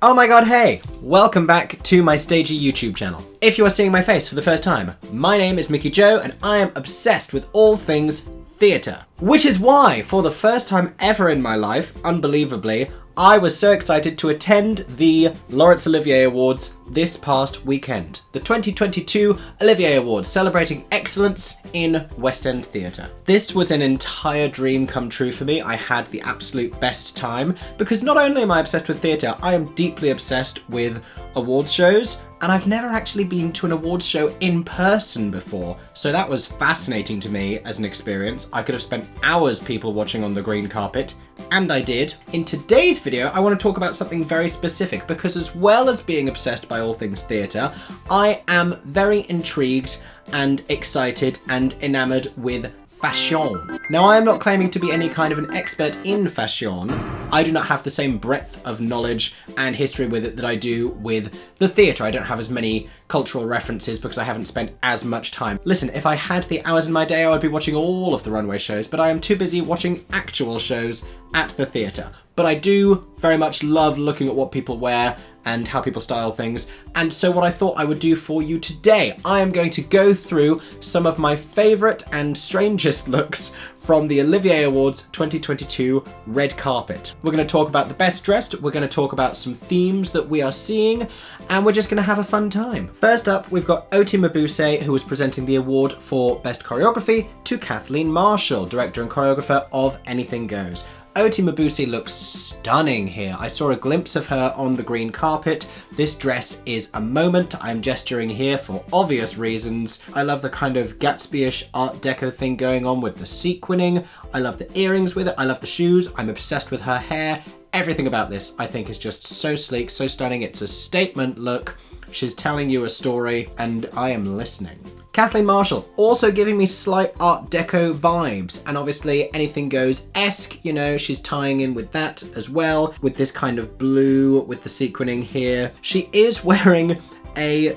Oh my god, hey! Welcome back to my stagey YouTube channel. If you are seeing my face for the first time, my name is Mickey Joe and I am obsessed with all things theatre. Which is why, for the first time ever in my life, unbelievably, I was so excited to attend the Laurence Olivier Awards this past weekend. The 2022 Olivier Awards, celebrating excellence in West End theatre. This was an entire dream come true for me. I had the absolute best time because not only am I obsessed with theatre, I am deeply obsessed with awards shows, and I've never actually been to an awards show in person before. So that was fascinating to me as an experience. I could have spent hours people watching on the green carpet, and I did. In today's video, I want to talk about something very specific because as well as being obsessed by all things theatre, I am very intrigued and excited and enamored with fashion. Now, I am not claiming to be any kind of an expert in fashion. I do not have the same breadth of knowledge and history with it that I do with the theatre. I don't have as many cultural references because I haven't spent as much time. Listen, if I had the hours in my day, I would be watching all of the runway shows, but I am too busy watching actual shows at the theatre. But I do very much love looking at what people wear and how people style things. And so what I thought I would do for you today, I am going to go through some of my favourite and strangest looks from the Olivier Awards 2022 red carpet. We're going to talk about the best dressed, we're going to talk about some themes that we are seeing, and we're just going to have a fun time. First up, we've got OHMYGOD, who was presenting the award for Best Choreography to Kathleen Marshall, director and choreographer of Anything Goes. OHMYGOD looks stunning here. I saw a glimpse of her on the green carpet. This dress is a moment. I'm gesturing here for obvious reasons. I love the kind of Gatsby-ish Art Deco thing going on with the sequining. I love the earrings with it. I love the shoes. I'm obsessed with her hair. Everything about this I think is just so sleek, so stunning. It's a statement look. She's telling you a story and I am listening. Kathleen Marshall, also giving me slight Art Deco vibes, and obviously Anything Goes-esque, you know, she's tying in with that as well, with this kind of blue, with the sequining here. She is wearing a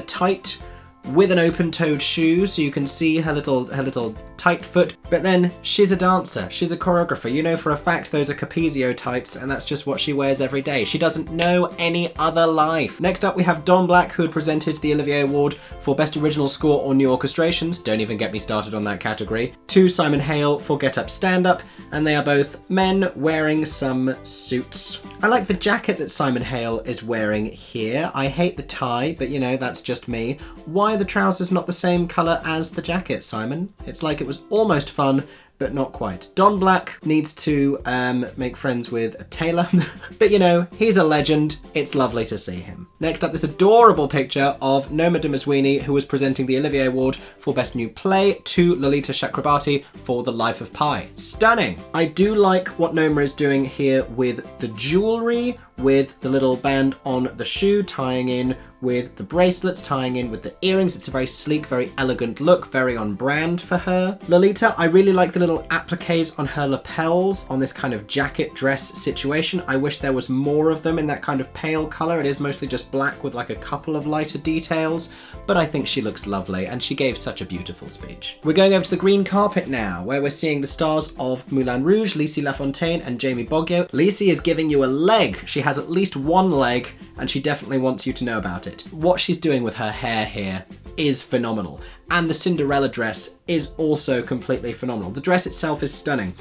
tight with an open-toed shoe, so you can see her little tight foot, but then she's a dancer, she's a choreographer. You know for a fact those are Capezio tights, and that's just what she wears every day. She doesn't know any other life. Next up we have Don Black, who had presented the Olivier Award for Best Original Score or New Orchestrations. Don't even get me started on that category. To Simon Hale for Get Up Stand Up, and they are both men wearing some suits. I like the jacket that Simon Hale is wearing here. I hate the tie, but you know, that's just me. Why are the trousers not the same colour as the jacket, Simon? It's like it was almost fun, but not quite. Don Black needs to make friends with a tailor, but you know, he's a legend. It's lovely to see him. Next up, this adorable picture of Noma Dumezwini, who was presenting the Olivier Award for Best New Play to Lolita Chakrabarti for The Life of Pi. Stunning. I do like what Noma is doing here with the jewellery, with the little band on the shoe, tying in with the bracelets, tying in with the earrings. It's a very sleek, very elegant look, very on brand for her. Lolita, I really like the little appliques on her lapels on this kind of jacket dress situation. I wish there was more of them in that kind of pale colour. It is mostly just black with like a couple of lighter details, but I think she looks lovely and she gave such a beautiful speech. We're going over to the green carpet now, where we're seeing the stars of Moulin Rouge, Lisi Lafontaine and Jamie Boggio. Lisi is giving you a leg. She has at least one leg and she definitely wants you to know about it. What she's doing with her hair here is phenomenal, and the Cinderella dress is also completely phenomenal. The dress itself is stunning.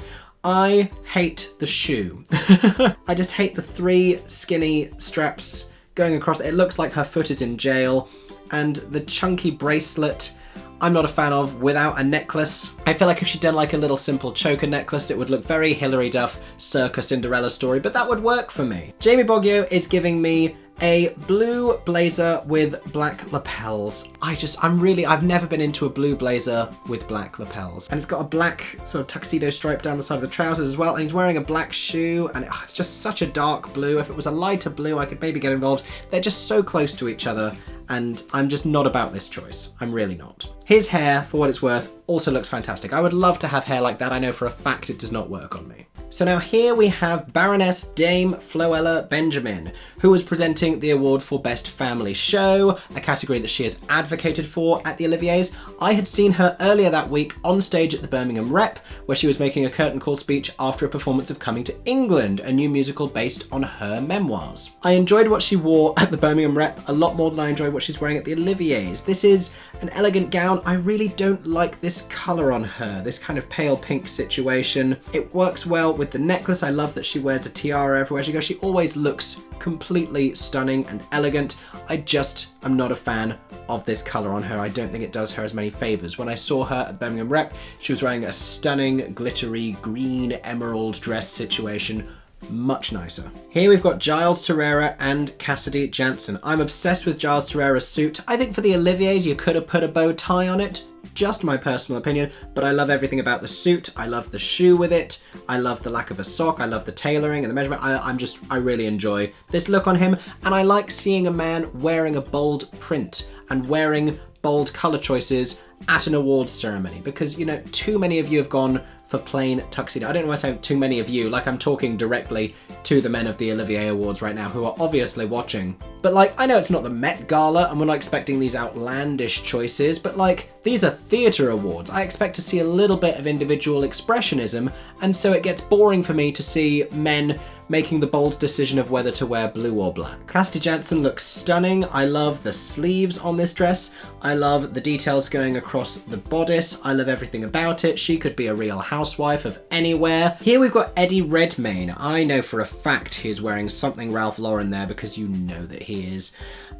I hate the shoe. I just hate the three skinny straps going across. It looks like her foot is in jail, and the chunky bracelet I'm not a fan of without a necklace. I feel like if she'd done like a little simple choker necklace, it would look very Hilary Duff circa Cinderella story, but that would work for me. Jamie Boggio is giving me a blue blazer with black lapels. I've never been into a blue blazer with black lapels. And it's got a black sort of tuxedo stripe down the side of the trousers as well. And he's wearing a black shoe, and it's just such a dark blue. If it was a lighter blue, I could maybe get involved. They're just so close to each other. and I'm just not about this choice. I'm really not. His hair, for what it's worth, also looks fantastic. I would love to have hair like that. I know for a fact it does not work on me. So now here we have Baroness Dame Floella Benjamin, who was presenting the award for Best Family Show, a category that she has advocated for at the Oliviers. I had seen her earlier that week on stage at the Birmingham Rep, where she was making a curtain call speech after a performance of Coming to England, a new musical based on her memoirs. I enjoyed what she wore at the Birmingham Rep a lot more than I enjoyed what she's wearing at the Oliviers. This is an elegant gown. I really don't like this colour on her, this kind of pale pink situation. It works well with the necklace. I love that she wears a tiara everywhere she goes. She always looks completely stunning and elegant. I just am not a fan of this colour on her. I don't think it does her as many favours. When I saw her at Birmingham Rep, she was wearing a stunning, glittery, green emerald dress situation. Much nicer. Here we've got Giles Terera and Cassidy Jansen. I'm obsessed with Giles Terera's suit. I think for the Oliviers you could have put a bow tie on it. Just my personal opinion, but I love everything about the suit. I love the shoe with it. I love the lack of a sock. I love the tailoring and the measurement. I really enjoy this look on him, and I like seeing a man wearing a bold print and wearing bold colour choices at an awards ceremony, because, you know, too many of you have gone for plain tuxedo. I don't know why I say too many of you, like I'm talking directly to the men of the Olivier Awards right now who are obviously watching. But like, I know it's not the Met Gala and we're not expecting these outlandish choices, but like, these are theatre awards. I expect to see a little bit of individual expressionism, and so it gets boring for me to see men making the bold decision of whether to wear blue or black. Cassidy Jansen looks stunning. I love the sleeves on this dress. I love the details going across the bodice. I love everything about it. She could be a real housewife of anywhere. Here we've got Eddie Redmayne. I know for a fact he's wearing something Ralph Lauren there, because you know that he is.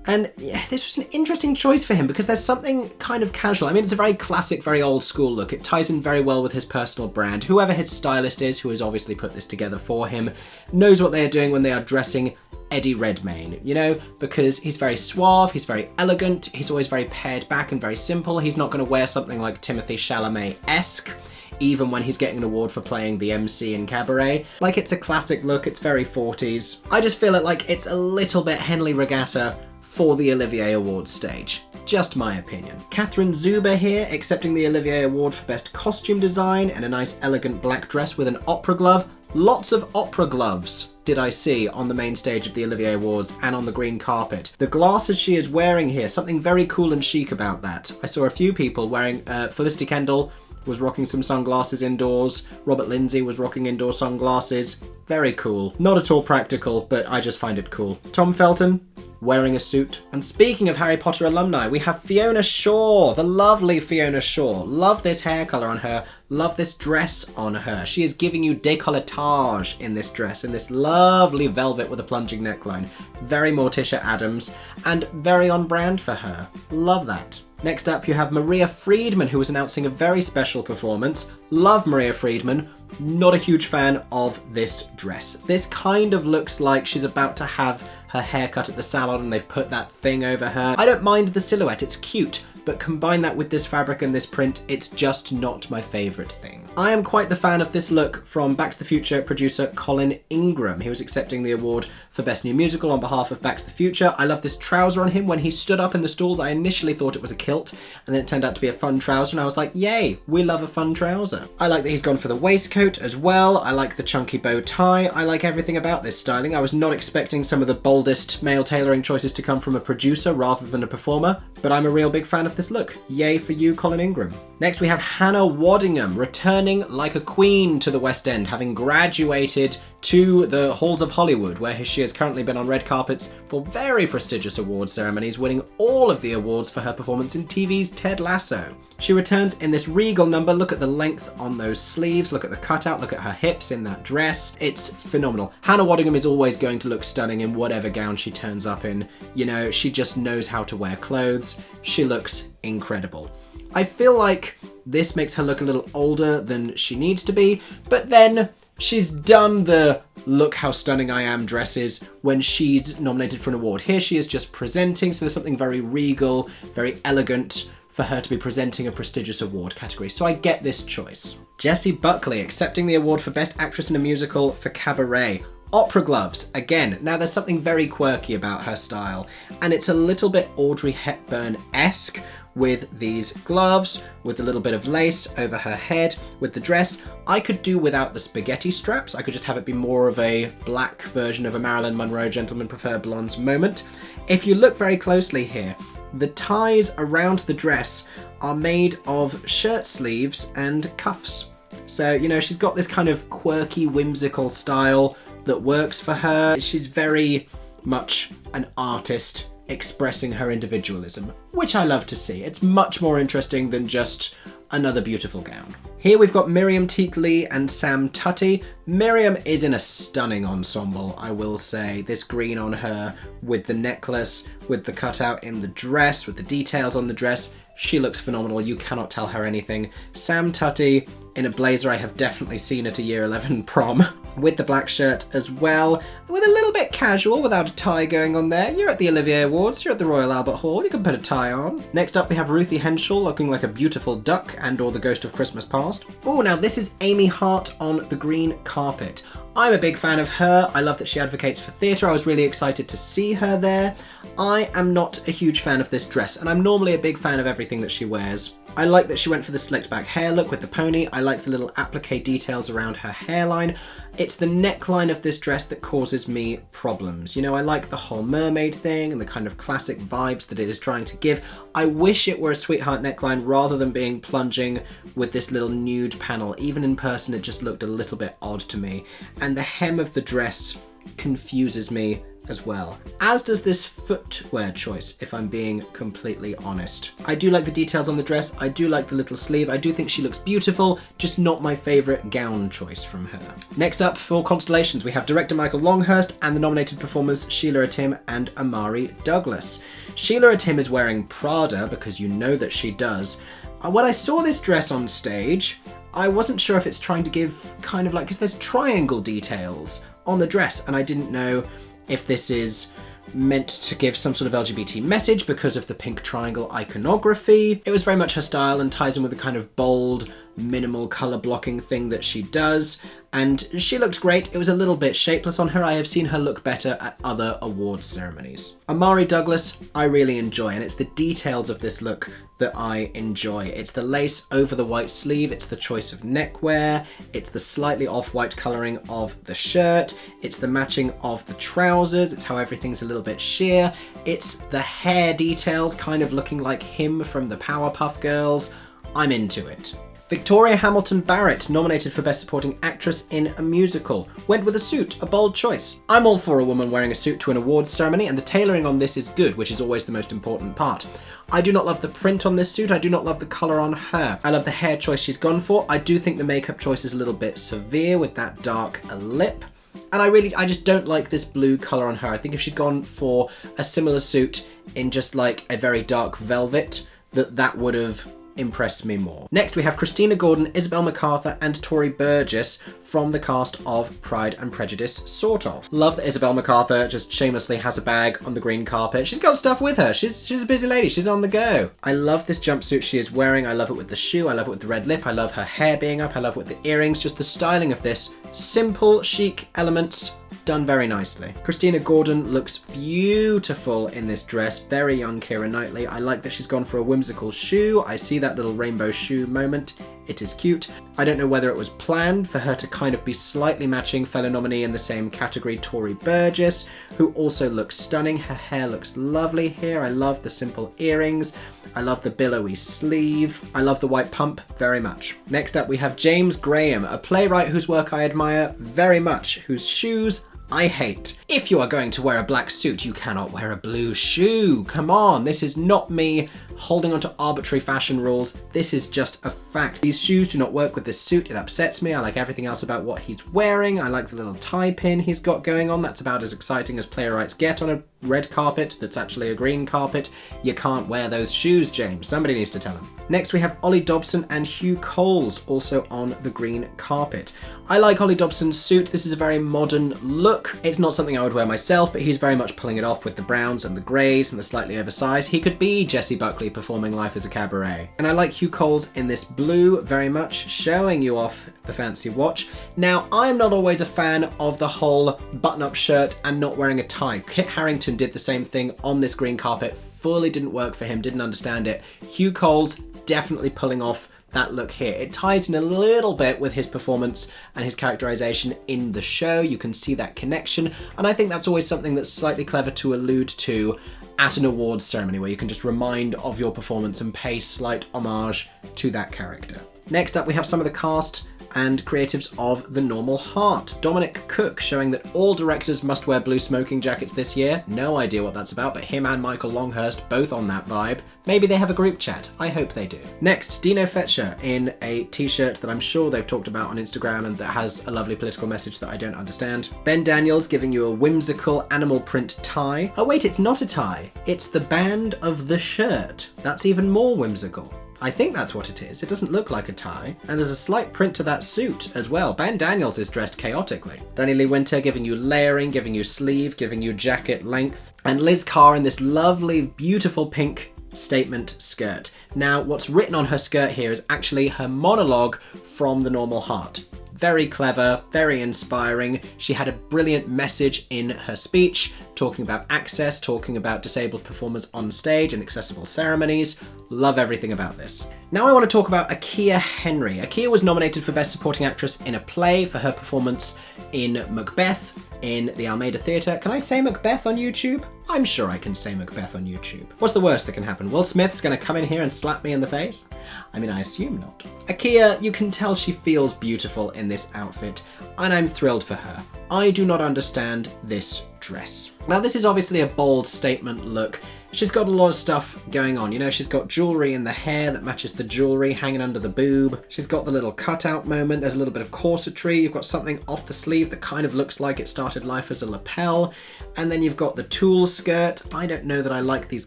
And yeah, this was an interesting choice for him because there's something kind of casual. I mean, it's a very classic, very old school look. It ties in very well with his personal brand. Whoever his stylist is, who has obviously put this together for him, knows what they are doing when they are dressing Eddie Redmayne, you know, because he's very suave, he's very elegant, he's always very pared back and very simple. He's not going to wear something like Timothée Chalamet-esque, even when he's getting an award for playing the MC in Cabaret. Like, it's a classic look, it's very 40s. I just feel like it's a little bit Henley Regatta for the Olivier Awards stage. Just my opinion. Catherine Zuber here, accepting the Olivier Award for Best Costume Design in a nice elegant black dress with an opera glove. Lots of opera gloves did I see on the main stage of the Olivier Awards and on the green carpet. The glasses she is wearing here, something very cool and chic about that. I saw a few people wearing, Felicity Kendall was rocking some sunglasses indoors. Robert Lindsay was rocking indoor sunglasses. Very cool. Not at all practical, but I just find it cool. Tom Felton wearing a suit. And speaking of Harry Potter alumni, we have Fiona Shaw, the lovely Fiona Shaw. Love this hair colour on her. Love this dress on her. She is giving you décolletage in this dress, in this lovely velvet with a plunging neckline. Very Morticia Addams and very on brand for her. Love that. Next up, you have Maria Friedman, who was announcing a very special performance. Love Maria Friedman. Not a huge fan of this dress. This kind of looks like she's about to have her haircut at the salon and they've put that thing over her. I don't mind the silhouette, it's cute, but combine that with this fabric and this print, it's just not my favourite thing. I am quite the fan of this look from Back to the Future producer Colin Ingram. He was accepting the award for Best New Musical on behalf of Back to the Future. I love this trouser on him. When he stood up in the stalls, I initially thought it was a kilt, and then it turned out to be a fun trouser, and I was like, yay, we love a fun trouser. I like that he's gone for the waistcoat as well. I like the chunky bow tie. I like everything about this styling. I was not expecting some of the boldest male tailoring choices to come from a producer rather than a performer, but I'm a real big fan of this look. Yay for you, Colin Ingram. Next we have Hannah Waddingham, returning like a queen to the West End, having graduated to the halls of Hollywood, where she has currently been on red carpets for very prestigious award ceremonies, winning all of the awards for her performance in TV's Ted Lasso. She returns in this regal number. Look at the length on those sleeves, look at the cutout, look at her hips in that dress. It's phenomenal. Hannah Waddingham is always going to look stunning in whatever gown she turns up in. You know, she just knows how to wear clothes. She looks incredible. I feel like this makes her look a little older than she needs to be, but then she's done the look how stunning I am dresses when she's nominated for an award. Here she is just presenting, so there's something very regal, very elegant for her to be presenting a prestigious award category, so I get this choice. Jessie Buckley accepting the award for Best Actress in a Musical for Cabaret. Opera gloves, again. Now there's something very quirky about her style, and it's a little bit Audrey Hepburn-esque with these gloves, with a little bit of lace over her head, with the dress. I could do without the spaghetti straps. I could just have it be more of a black version of a Marilyn Monroe Gentlemen Prefer Blondes moment. If you look very closely here, the ties around the dress are made of shirt sleeves and cuffs. So, you know, she's got this kind of quirky, whimsical style that works for her. She's very much an artist expressing her individualism, which I love to see. It's much more interesting than just another beautiful gown. Here we've got Miriam Teak Lee and Sam Tutty. Miriam is in a stunning ensemble, I will say. This green on her with the necklace, with the cutout in the dress, with the details on the dress. She looks phenomenal. You cannot tell her anything. Sam Tutty in a blazer I have definitely seen at a year 11 prom, with the black shirt as well, with a little bit casual without a tie going on there. You're at the Olivier Awards, you're at the Royal Albert Hall, you can put a tie on. Next up we have Ruthie Henschel looking like a beautiful duck and or the ghost of Christmas past. Oh, now this is Amy Hart on the green carpet. I'm a big fan of her. I love that she advocates for theatre. I was really excited to see her there. I am not a huge fan of this dress, and I'm normally a big fan of everything that she wears. I like that she went for the slicked back hair look with the pony. I like the little applique details around her hairline. It's the neckline of this dress that causes me problems. You know, I like the whole mermaid thing and the kind of classic vibes that it is trying to give. I wish it were a sweetheart neckline rather than being plunging with this little nude panel. Even in person, it just looked a little bit odd to me. And the hem of the dress confuses me as well, as does this footwear choice, if I'm being completely honest. I do like the details on the dress, I do like the little sleeve, I do think she looks beautiful, just not my favourite gown choice from her. Next up for Constellations, we have director Michael Longhurst and the nominated performers Sheila Atim and Amari Douglas. Sheila Atim is wearing Prada, because you know that she does. When I saw this dress on stage, I wasn't sure if it's trying to give kind of like, because there's triangle details on the dress, and I didn't know if this is meant to give some sort of LGBT message because of the pink triangle iconography. It was very much her style and ties in with the kind of bold, minimal colour blocking thing that she does, and she looked great. It was a little bit shapeless on her. I have seen her look better at other awards ceremonies. Amari Douglas, I really enjoy, and it's the details of this look that I enjoy. It's the lace over the white sleeve, it's the choice of neckwear, it's the slightly off-white colouring of the shirt, it's the matching of the trousers, it's how everything's a little bit sheer, it's the hair details kind of looking like him from the Powerpuff Girls. I'm into it. Victoria Hamilton Barrett, nominated for Best Supporting Actress in a Musical, went with a suit, a bold choice. I'm all for a woman wearing a suit to an awards ceremony, and the tailoring on this is good, which is always the most important part. I do not love the print on this suit, I do not love the colour on her. I love the hair choice she's gone for. I do think the makeup choice is a little bit severe with that dark lip. And I just don't like this blue colour on her. I think if she'd gone for a similar suit in just like a very dark velvet, that would have impressed me more. Next we have Christina Gordon, Isabel MacArthur and Tory Burgess from the cast of Pride and Prejudice, sort of. Love that Isabel MacArthur just shamelessly has a bag on the green carpet. She's got stuff with her. She's a busy lady. She's on the go. I love this jumpsuit she is wearing. I love it with the shoe. I love it with the red lip. I love her hair being up. I love it with the earrings. Just the styling of this. Simple, chic elements done very nicely. Christina Gordon looks beautiful in this dress. Very young Keira Knightley. I like that she's gone for a whimsical shoe. I see that little rainbow shoe moment. It is cute. I don't know whether it was planned for her to kind of be slightly matching fellow nominee in the same category, Tory Burgess, who also looks stunning. Her hair looks lovely here. I love the simple earrings. I love the billowy sleeve. I love the white pump very much. Next up we have James Graham, a playwright whose work I admire very much, whose shoes I hate. If you are going to wear a black suit, you cannot wear a blue shoe. Come on, this is not me holding on to arbitrary fashion rules. This is just a fact. These shoes do not work with this suit. It upsets me. I like everything else about what he's wearing. I like the little tie pin he's got going on. That's about as exciting as playwrights get on a red carpet that's actually a green carpet. You can't wear those shoes, James. Somebody needs to tell him. Next we have Ollie Dobson and Hugh Coles, also on the green carpet. I like Ollie Dobson's suit. This is a very modern look. look. It's not something I would wear myself, but he's very much pulling it off with the browns and the greys and the slightly oversized. He could be Jessie Buckley performing Life as a Cabaret. And I like Hugh Cole's in this blue very much, showing you off the fancy watch. Now, I'm not always a fan of the whole button-up shirt and not wearing a tie. Kit Harington did the same thing on this green carpet. Fully didn't work for him, didn't understand it. Hugh Cole's definitely pulling off that look here. It ties in a little bit with his performance and his characterization in the show. You can see that connection, and I think that's always something that's slightly clever to allude to at an awards ceremony, where you can just remind of your performance and pay slight homage to that character. Next up, we have some of the cast and creatives of The Normal Heart. Dominic Cook showing that all directors must wear blue smoking jackets this year. No idea what that's about, but him and Michael Longhurst both on that vibe. Maybe they have a group chat. I hope they do. Next, Dino Fetcher in a t-shirt that I'm sure they've talked about on Instagram and that has a lovely political message that I don't understand. Ben Daniels giving you a whimsical animal print tie. Oh wait, it's not a tie. It's the band of the shirt. That's even more whimsical. I think that's what it is. It doesn't look like a tie. And there's a slight print to that suit as well. Ben Daniels is dressed chaotically. Danny Lee Winter giving you layering, giving you sleeve, giving you jacket length. And Liz Carr in this lovely, beautiful pink statement skirt. Now, what's written on her skirt here is actually her monologue from The Normal Heart. Very clever, very inspiring. She had a brilliant message in her speech, talking about access, talking about disabled performers on stage and accessible ceremonies. Love everything about this. Now I want to talk about Akia Henry. Akia was nominated for Best Supporting Actress in a Play for her performance in Macbeth in the Almeida Theatre. Can I say Macbeth on YouTube? I'm sure I can say Macbeth on YouTube. What's the worst that can happen? Will Smith's gonna come in here and slap me in the face? I mean, I assume not. Akia, you can tell she feels beautiful in this outfit, and I'm thrilled for her. I do not understand this dress. Now, this is obviously a bold statement look. She's got a lot of stuff going on. You know, she's got jewellery in the hair that matches the jewellery hanging under the boob. She's got the little cutout moment. There's a little bit of corsetry. You've got something off the sleeve that kind of looks like it started life as a lapel. And then you've got the tulle skirt. I don't know that I like these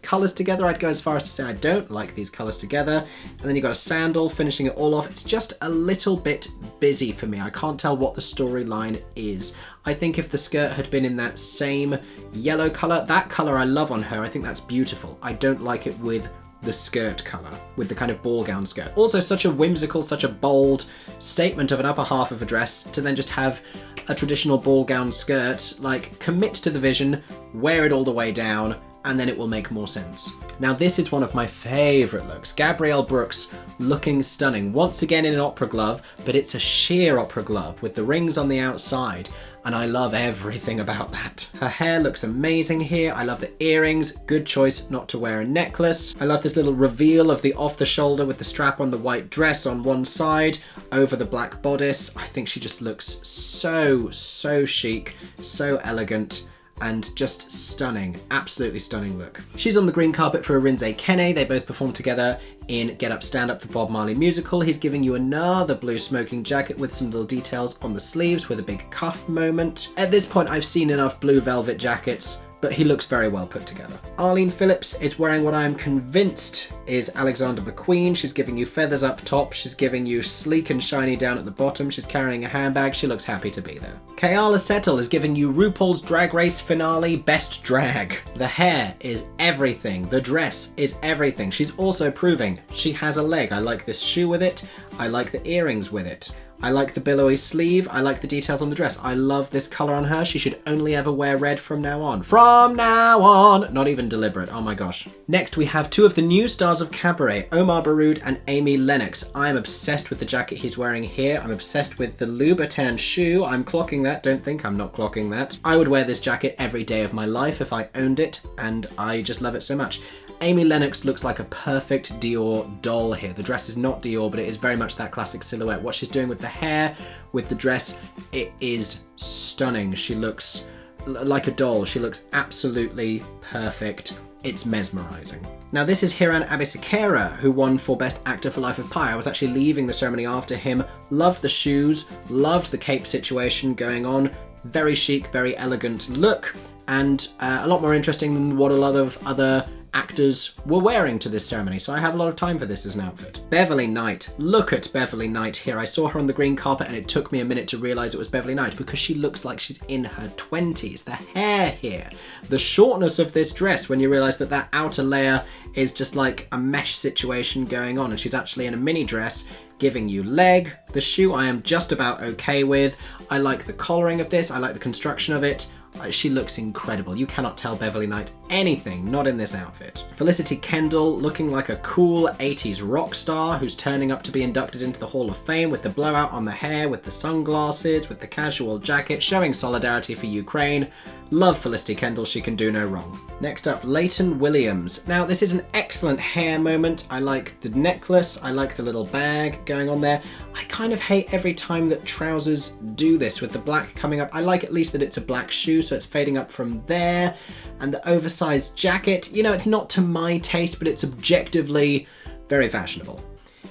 colours together. I'd go as far as to say I don't like these colours together. And then you've got a sandal finishing it all off. It's just a little bit busy for me. I can't tell what the storyline is. I think if the skirt had been in that same yellow colour, that colour I love on her, I think that's beautiful. I don't like it with the skirt colour, with the kind of ball gown skirt. Also such a whimsical, such a bold statement of an upper half of a dress to then just have a traditional ball gown skirt. Like, commit to the vision, wear it all the way down, and then it will make more sense. Now this is one of my favourite looks. Gabrielle Brooks looking stunning, once again in an opera glove, but it's a sheer opera glove with the rings on the outside, and I love everything about that. Her hair looks amazing here. I love the earrings, good choice not to wear a necklace. I love this little reveal of the off the shoulder with the strap on the white dress on one side over the black bodice. I think she just looks so chic, so elegant, and just stunning, absolutely stunning look. She's on the green carpet for Arinze Kene. They both performed together in Get Up, Stand Up, the Bob Marley musical. He's giving you another blue smoking jacket with some little details on the sleeves with a big cuff moment. At this point, I've seen enough blue velvet jackets, but he looks very well put together. Arlene Phillips is wearing what I am convinced is Alexander McQueen. She's giving you feathers up top. She's giving you sleek and shiny down at the bottom. She's carrying a handbag. She looks happy to be there. Kayala Settle is giving you RuPaul's Drag Race finale best drag. The hair is everything. The dress is everything. She's also proving she has a leg. I like this shoe with it. I like the earrings with it. I like the billowy sleeve. I like the details on the dress. I love this colour on her. She should only ever wear red from now on. From now on! Not even deliberate. Oh my gosh. Next, we have two of the new stars of cabaret, Omar Baroud and Amy Lennox. I'm obsessed with the jacket he's wearing here. I'm obsessed with the Louboutin shoe. I'm clocking that. Don't think I'm not clocking that. I would wear this jacket every day of my life if I owned it, and I just love it so much. Amy Lennox looks like a perfect Dior doll here. The dress is not Dior, but it is very much that classic silhouette. What she's doing with the hair, with the dress, it is stunning. She looks like a doll. She looks absolutely perfect. It's mesmerizing. Now this is Hiran Abisekera, who won for Best Actor for Life of Pi. I was actually leaving the ceremony after him. Loved the shoes, loved the cape situation going on. Very chic, very elegant look, and a lot more interesting than what a lot of other actors were wearing to this ceremony, so I have a lot of time for this as an outfit. Beverly Knight. Look at Beverly Knight here. I saw her on the green carpet and it took me a minute to realise it was Beverly Knight because she looks like she's in her 20s. The hair here, the shortness of this dress when you realise that that outer layer is just like a mesh situation going on and she's actually in a mini dress giving you leg. The shoe I am just about okay with. I like the collaring of this. I like the construction of it. She looks incredible. You cannot tell Beverly Knight anything not in this outfit. Felicity Kendall looking like a cool 80s rock star who's turning up to be inducted into the Hall of Fame with the blowout on the hair, with the sunglasses, with the casual jacket, showing solidarity for Ukraine. Love Felicity Kendall, she can do no wrong. Next up, Leighton Williams. Now this is an excellent hair moment. I like the necklace, I like the little bag going on there. I kind of hate every time that trousers do this with the black coming up. I like at least that it's a black shoe, so it's fading up from there. And the oversized jacket, you know, it's not to my taste, but it's objectively very fashionable.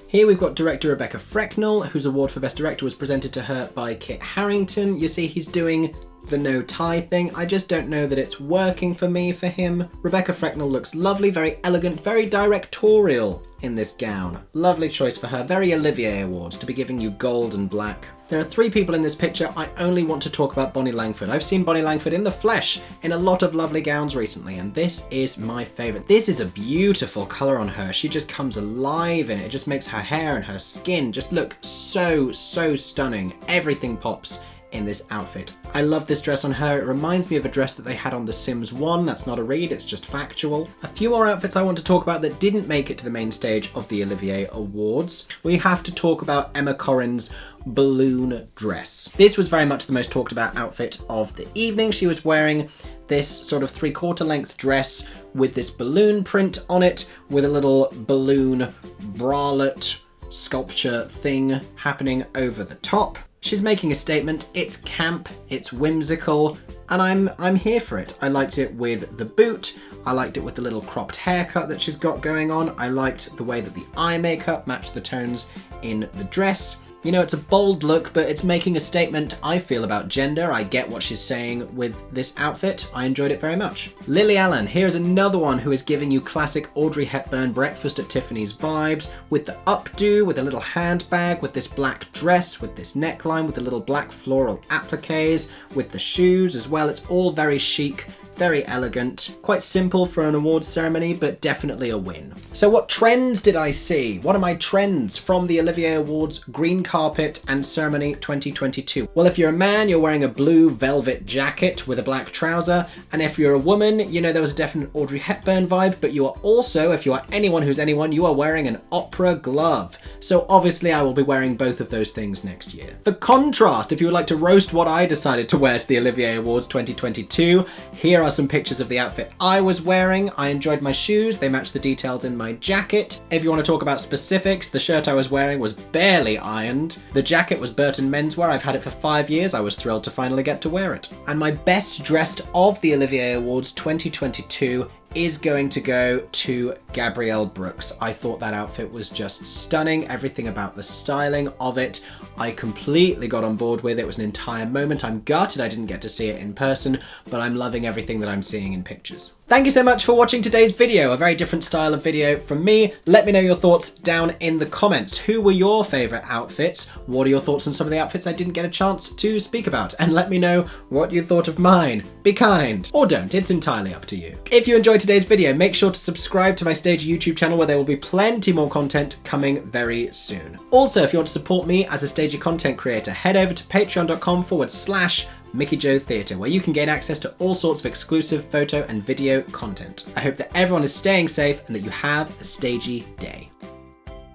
Here we've got director Rebecca Frecknell, whose award for Best Director was presented to her by Kit Harington. You see he's doing the no tie thing. I just don't know that it's working for me for him. Rebecca Frecknell looks lovely, very elegant, very directorial in this gown. Lovely choice for her. Very Olivier Awards to be giving you gold and black. There are 3 people in this picture. I only want to talk about Bonnie Langford. I've seen Bonnie Langford in the flesh in a lot of lovely gowns recently, and this is my favourite. This is a beautiful colour on her. She just comes alive in it. It just makes her hair and her skin just look so stunning. Everything pops in this outfit. I love this dress on her. It reminds me of a dress that they had on The Sims 1. That's not a read, it's just factual. A few more outfits I want to talk about that didn't make it to the main stage of the Olivier Awards. We have to talk about Emma Corrin's balloon dress. This was very much the most talked about outfit of the evening. She was wearing this sort of 3/4 length dress with this balloon print on it, with a little balloon bralette sculpture thing happening over the top. She's making a statement. It's camp, it's whimsical, and I'm here for it. I liked it with the boot. I liked it with the little cropped haircut that she's got going on. I liked the way that the eye makeup matched the tones in the dress. You know, it's a bold look, but it's making a statement, I feel, about gender. I get what she's saying with this outfit. I enjoyed it very much. Lily Allen, here's another one who is giving you classic Audrey Hepburn Breakfast at Tiffany's vibes, with the updo, with a little handbag, with this black dress, with this neckline, with the little black floral appliques, with the shoes as well. It's all very chic, very elegant, quite simple for an awards ceremony, but definitely a win. So what trends did I see? What are my trends from the Olivier Awards green carpet and ceremony 2022? Well, if you're a man, you're wearing a blue velvet jacket with a black trouser. And if you're a woman, you know, there was a definite Audrey Hepburn vibe, but you are also, if you are anyone who's anyone, you are wearing an opera glove. So obviously I will be wearing both of those things next year. For contrast, if you would like to roast what I decided to wear to the Olivier Awards 2022, here are some pictures of the outfit I was wearing. I enjoyed my shoes. They matched the details in my jacket. If you want to talk about specifics, the shirt I was wearing was barely ironed. The jacket was Burton menswear. I've had it for 5 years. I was thrilled to finally get to wear it. And my best dressed of the Olivier Awards 2022 is going to go to Gabrielle Brooks. I thought that outfit was just stunning. Everything about the styling of it, I completely got on board with. It was an entire moment. I'm gutted I didn't get to see it in person, but I'm loving everything that I'm seeing in pictures. Thank you so much for watching today's video. A very different style of video from me. Let me know your thoughts down in the comments. Who were your favorite outfits? What are your thoughts on some of the outfits I didn't get a chance to speak about? And let me know what you thought of mine. Be kind, or don't. It's entirely up to you. If you enjoyed today's video, make sure to subscribe to my Stagey YouTube channel, where there will be plenty more content coming very soon. Also, if you want to support me as a Stagey content creator, head over to patreon.com/Mickey Joe Theatre, where you can gain access to all sorts of exclusive photo and video content. I hope that everyone is staying safe and that you have a stagey day.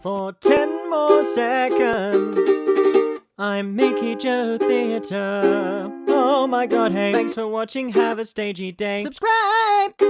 For 10 more seconds, I'm Mickey Joe Theatre. Oh my god, hey. Thanks for watching, have a stagey day. Subscribe!